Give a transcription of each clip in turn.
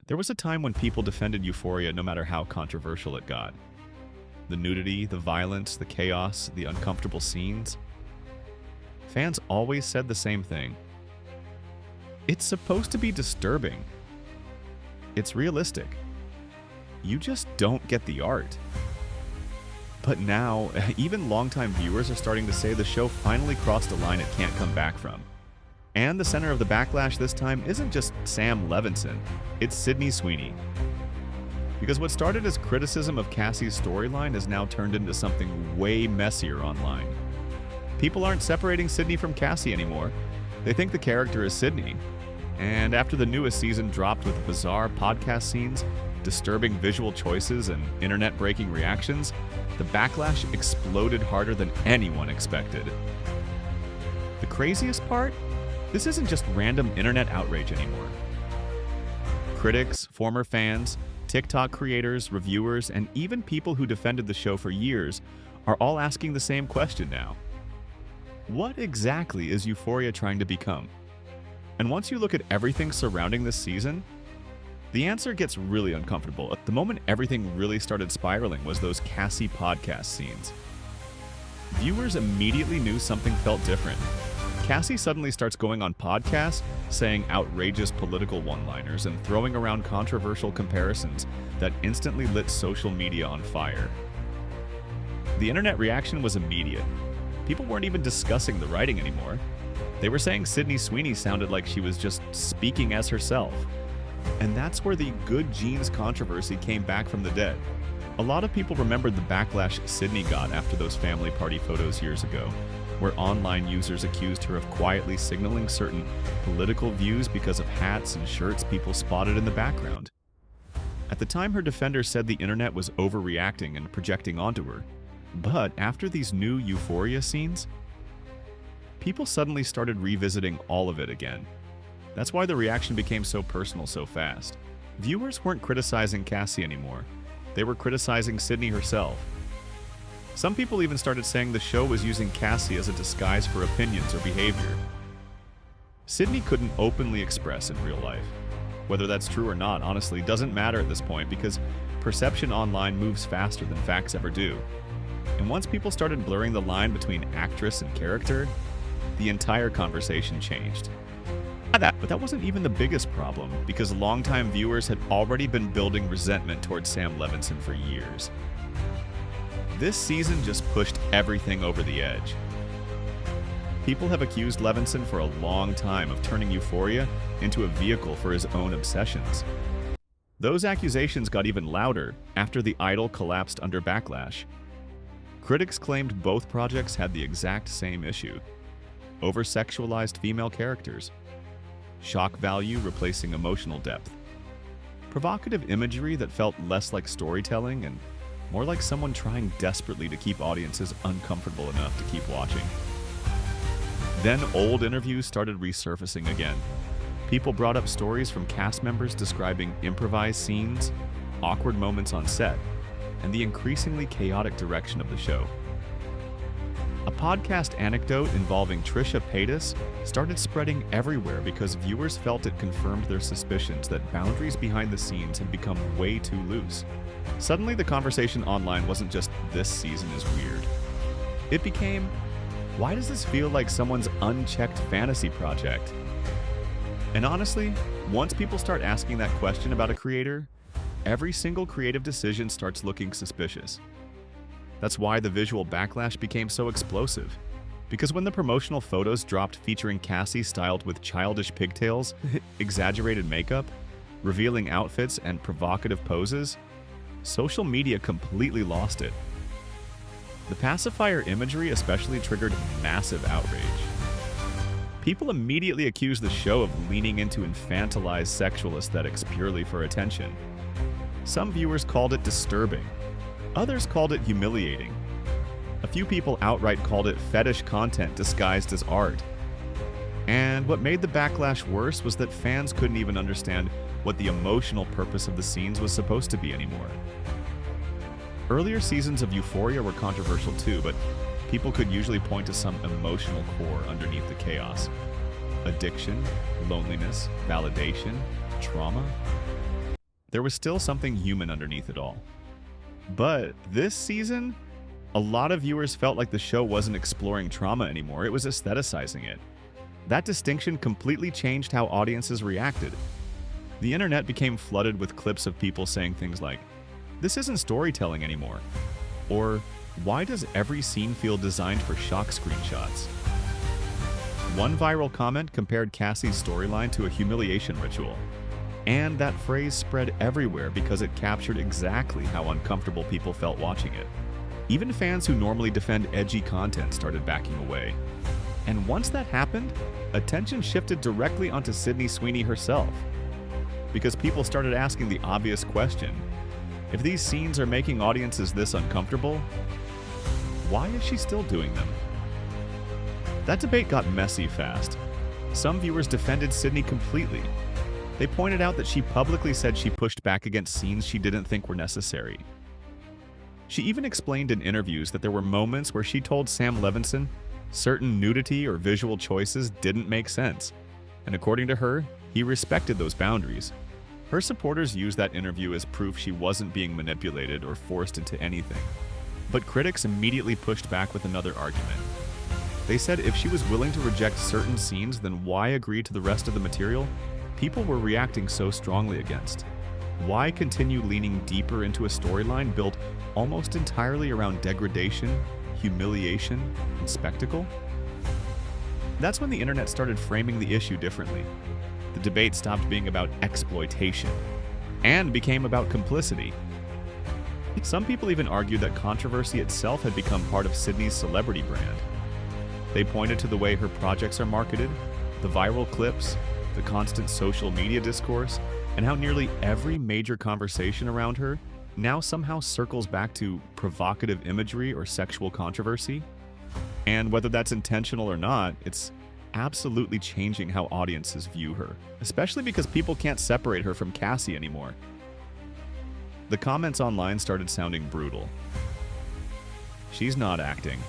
There was a time when people defended Euphoria no matter how controversial it got. The nudity, the violence, the chaos, the uncomfortable scenes. Fans always said the same thing. It's supposed to be disturbing. It's realistic. You just don't get the art. But now, even longtime viewers are starting to say the show finally crossed a line it can't come back from. And the center of the backlash this time isn't just Sam Levinson, it's Sydney Sweeney. Because what started as criticism of Cassie's storyline has now turned into something way messier online. People aren't separating Sydney from Cassie anymore. They think the character is Sydney. And after the newest season dropped with bizarre podcast scenes, disturbing visual choices, and internet-breaking reactions, the backlash exploded harder than anyone expected. The craziest part? This isn't just random internet outrage anymore. Critics, former fans, TikTok creators, reviewers, and even people who defended the show for years are all asking the same question now. What exactly is Euphoria trying to become? And once you look at everything surrounding this season, the answer gets really uncomfortable. The moment everything really started spiraling was those Cassie podcast scenes. Viewers immediately knew something felt different. Cassie suddenly starts going on podcasts, saying outrageous political one-liners and throwing around controversial comparisons that instantly lit social media on fire. The internet reaction was immediate. People weren't even discussing the writing anymore. They were saying Sydney Sweeney sounded like she was just speaking as herself. And that's where the good genes controversy came back from the dead. A lot of people remembered the backlash Sydney got after those family party photos years ago, where online users accused her of quietly signaling certain political views because of hats and shirts people spotted in the background. At the time, her defenders said the internet was overreacting and projecting onto her. But after these new Euphoria scenes, people suddenly started revisiting all of it again. That's why the reaction became so personal so fast. Viewers weren't criticizing Cassie anymore. They were criticizing Sydney herself. Some people even started saying the show was using Cassie as a disguise for opinions or behavior. Sydney couldn't openly express in real life. Whether that's true or not, honestly, doesn't matter at this point because perception online moves faster than facts ever do. And once people started blurring the line between actress and character, the entire conversation changed. But that wasn't even the biggest problem, because longtime viewers had already been building resentment towards Sam Levinson for years. This season just pushed everything over the edge. People have accused Levinson for a long time of turning Euphoria into a vehicle for his own obsessions. Those accusations got even louder after The Idol collapsed under backlash. Critics claimed both projects had the exact same issue: over-sexualized female characters, shock value replacing emotional depth, provocative imagery that felt less like storytelling and more like someone trying desperately to keep audiences uncomfortable enough to keep watching. Then old interviews started resurfacing again. People brought up stories from cast members describing improvised scenes, awkward moments on set, and the increasingly chaotic direction of the show. A podcast anecdote involving Trisha Paytas started spreading everywhere because viewers felt it confirmed their suspicions that boundaries behind the scenes had become way too loose. Suddenly, the conversation online wasn't just "this season is weird." It became, "why does this feel like someone's unchecked fantasy project?" And honestly, once people start asking that question about a creator, every single creative decision starts looking suspicious. That's why the visual backlash became so explosive. Because when the promotional photos dropped featuring Cassie styled with childish pigtails, exaggerated makeup, revealing outfits, and provocative poses, social media completely lost it. The pacifier imagery especially triggered massive outrage. People immediately accused the show of leaning into infantilized sexual aesthetics purely for attention. Some viewers called it disturbing. Others called it humiliating. A few people outright called it fetish content disguised as art. And what made the backlash worse was that fans couldn't even understand what the emotional purpose of the scenes was supposed to be anymore. Earlier seasons of Euphoria were controversial too, but people could usually point to some emotional core underneath the chaos. Addiction, loneliness, validation, trauma. there was still something human underneath it all. But this season, a lot of viewers felt like the show wasn't exploring trauma anymore, it was aestheticizing it. That distinction completely changed how audiences reacted. The internet became flooded with clips of people saying things like, "This isn't storytelling anymore," or "Why does every scene feel designed for shock screenshots?" One viral comment compared Cassie's storyline to a humiliation ritual, and that phrase spread everywhere because it captured exactly how uncomfortable people felt watching it. Even fans who normally defend edgy content started backing away. And once that happened, attention shifted directly onto Sydney Sweeney herself. Because people started asking the obvious question, if these scenes are making audiences this uncomfortable, why is she still doing them? That debate got messy fast. Some viewers defended Sydney completely. They pointed out that she publicly said she pushed back against scenes she didn't think were necessary. She even explained in interviews that there were moments where she told Sam Levinson certain nudity or visual choices didn't make sense, and according to her, he respected those boundaries. Her supporters used that interview as proof she wasn't being manipulated or forced into anything. But critics immediately pushed back with another argument. They said if she was willing to reject certain scenes, then why agree to the rest of the material people were reacting so strongly against? Why continue leaning deeper into a storyline built almost entirely around degradation, humiliation, and spectacle? That's when the internet started framing the issue differently. The debate stopped being about exploitation and became about complicity. Some people even argued that controversy itself had become part of Sydney's celebrity brand. They pointed to the way her projects are marketed, the viral clips, the constant social media discourse, and how nearly every major conversation around her now somehow circles back to provocative imagery or sexual controversy. And whether that's intentional or not, it's absolutely changing how audiences view her, especially because people can't separate her from Cassie anymore. The comments online started sounding brutal. She's not acting.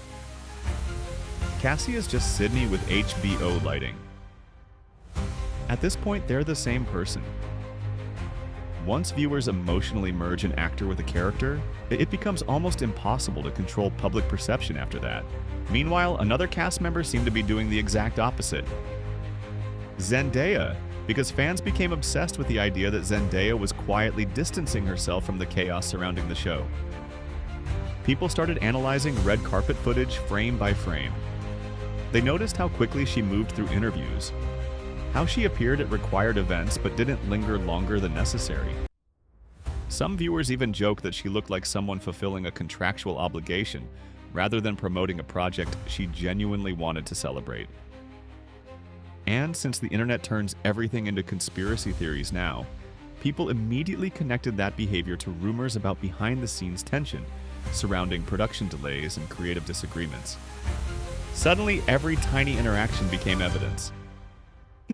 Cassie is just Sydney with HBO lighting. At this point, they're the same person. Once viewers emotionally merge an actor with a character, it becomes almost impossible to control public perception after that. Meanwhile, another cast member seemed to be doing the exact opposite. Zendaya, because fans became obsessed with the idea that Zendaya was quietly distancing herself from the chaos surrounding the show. People started analyzing red carpet footage frame by frame. They noticed how quickly she moved through interviews, how she appeared at required events but didn't linger longer than necessary. Some viewers even joked that she looked like someone fulfilling a contractual obligation rather than promoting a project she genuinely wanted to celebrate. And since the internet turns everything into conspiracy theories now, people immediately connected that behavior to rumors about behind-the-scenes tension surrounding production delays and creative disagreements. Suddenly, every tiny interaction became evidence.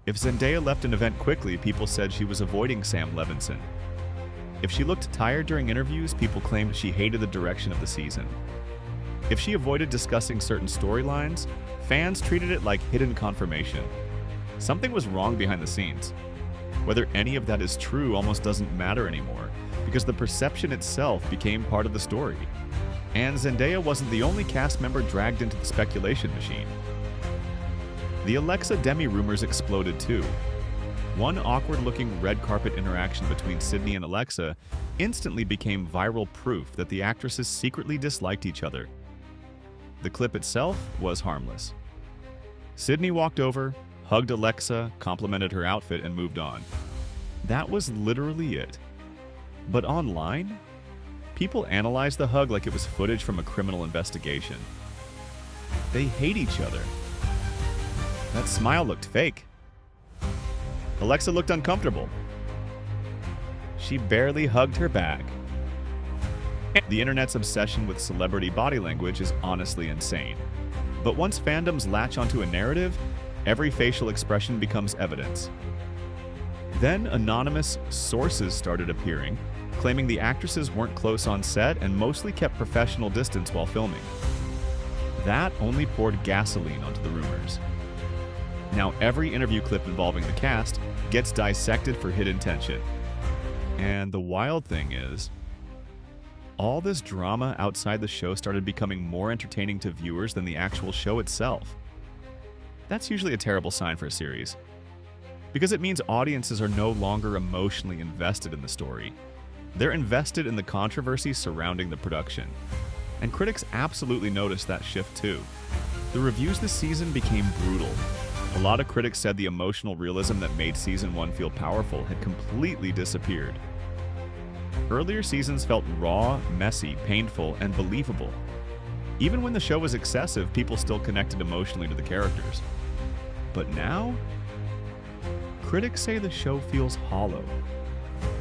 If Zendaya left an event quickly, people said she was avoiding Sam Levinson. If she looked tired during interviews, people claimed she hated the direction of the season. If she avoided discussing certain storylines, fans treated it like hidden confirmation. Something was wrong behind the scenes. Whether any of that is true almost doesn't matter anymore, because the perception itself became part of the story. And Zendaya wasn't the only cast member dragged into the speculation machine. The Alexa Demi rumors exploded too. One awkward-looking red carpet interaction between Sydney and Alexa instantly became viral proof that the actresses secretly disliked each other. The clip itself was harmless. Sydney walked over, hugged Alexa, complimented her outfit, and moved on. That was literally it. But online, people analyzed the hug like it was footage from a criminal investigation. They hate each other. That smile looked fake. Alexa looked uncomfortable. She barely hugged her back. The internet's obsession with celebrity body language is honestly insane. But once fandoms latch onto a narrative, every facial expression becomes evidence. Then anonymous sources started appearing, claiming the actresses weren't close on set and mostly kept professional distance while filming. That only poured gasoline onto the rumors. Now every interview clip involving the cast gets dissected for hidden tension. And the wild thing is, all this drama outside the show started becoming more entertaining to viewers than the actual show itself. That's usually a terrible sign for a series, because it means audiences are no longer emotionally invested in the story. They're invested in the controversy surrounding the production. And critics absolutely noticed that shift too. The reviews this season became brutal. A lot of critics said the emotional realism that made Season 1 feel powerful had completely disappeared. Earlier seasons felt raw, messy, painful, and believable. Even when the show was excessive, people still connected emotionally to the characters. But now, critics say the show feels hollow.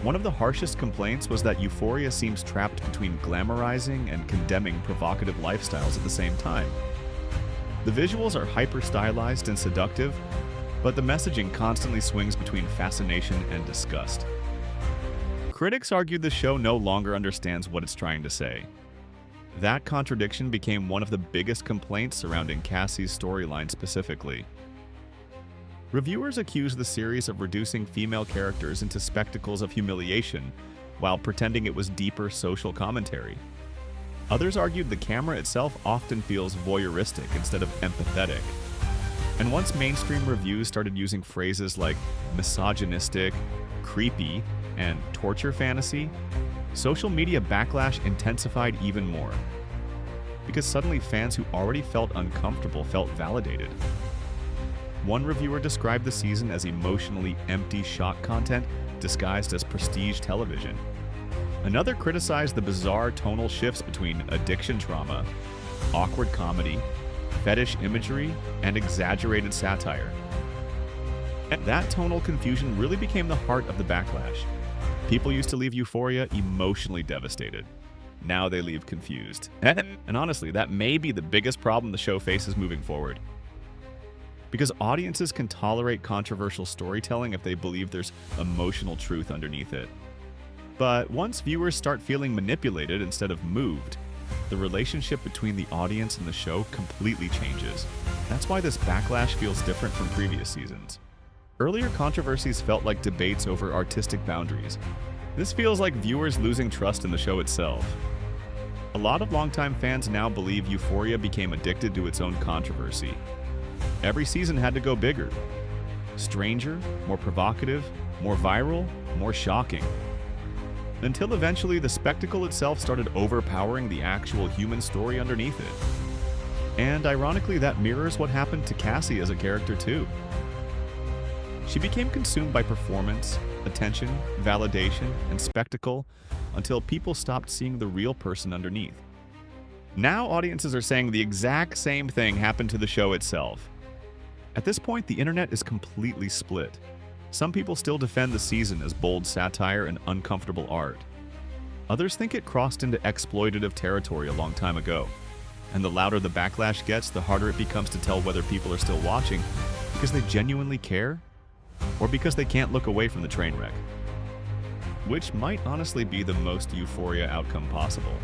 One of the harshest complaints was that Euphoria seems trapped between glamorizing and condemning provocative lifestyles at the same time. The visuals are hyper-stylized and seductive, but the messaging constantly swings between fascination and disgust. Critics argued the show no longer understands what it's trying to say. That contradiction became one of the biggest complaints surrounding Cassie's storyline specifically. Reviewers accused the series of reducing female characters into spectacles of humiliation while pretending it was deeper social commentary. Others argued the camera itself often feels voyeuristic instead of empathetic. And once mainstream reviews started using phrases like misogynistic, creepy, and torture fantasy, social media backlash intensified even more. Because suddenly fans who already felt uncomfortable felt validated. One reviewer described the season as emotionally empty shock content disguised as prestige television. Another criticized the bizarre tonal shifts between addiction trauma, awkward comedy, fetish imagery, and exaggerated satire. And that tonal confusion really became the heart of the backlash. People used to leave Euphoria emotionally devastated. Now they leave confused. And honestly, that may be the biggest problem the show faces moving forward. Because audiences can tolerate controversial storytelling if they believe there's emotional truth underneath it. But once viewers start feeling manipulated instead of moved, the relationship between the audience and the show completely changes. That's why this backlash feels different from previous seasons. Earlier controversies felt like debates over artistic boundaries. This feels like viewers losing trust in the show itself. A lot of longtime fans now believe Euphoria became addicted to its own controversy. Every season had to go bigger, stranger, more provocative, more viral, more shocking. Until eventually the spectacle itself started overpowering the actual human story underneath it. And ironically, that mirrors what happened to Cassie as a character too. She became consumed by performance, attention, validation, and spectacle until people stopped seeing the real person underneath. Now audiences are saying the exact same thing happened to the show itself. At this point, the internet is completely split. Some people still defend the season as bold satire and uncomfortable art. Others think it crossed into exploitative territory a long time ago. And the louder the backlash gets, the harder it becomes to tell whether people are still watching because they genuinely care or because they can't look away from the train wreck. Which might honestly be the most Euphoria outcome possible.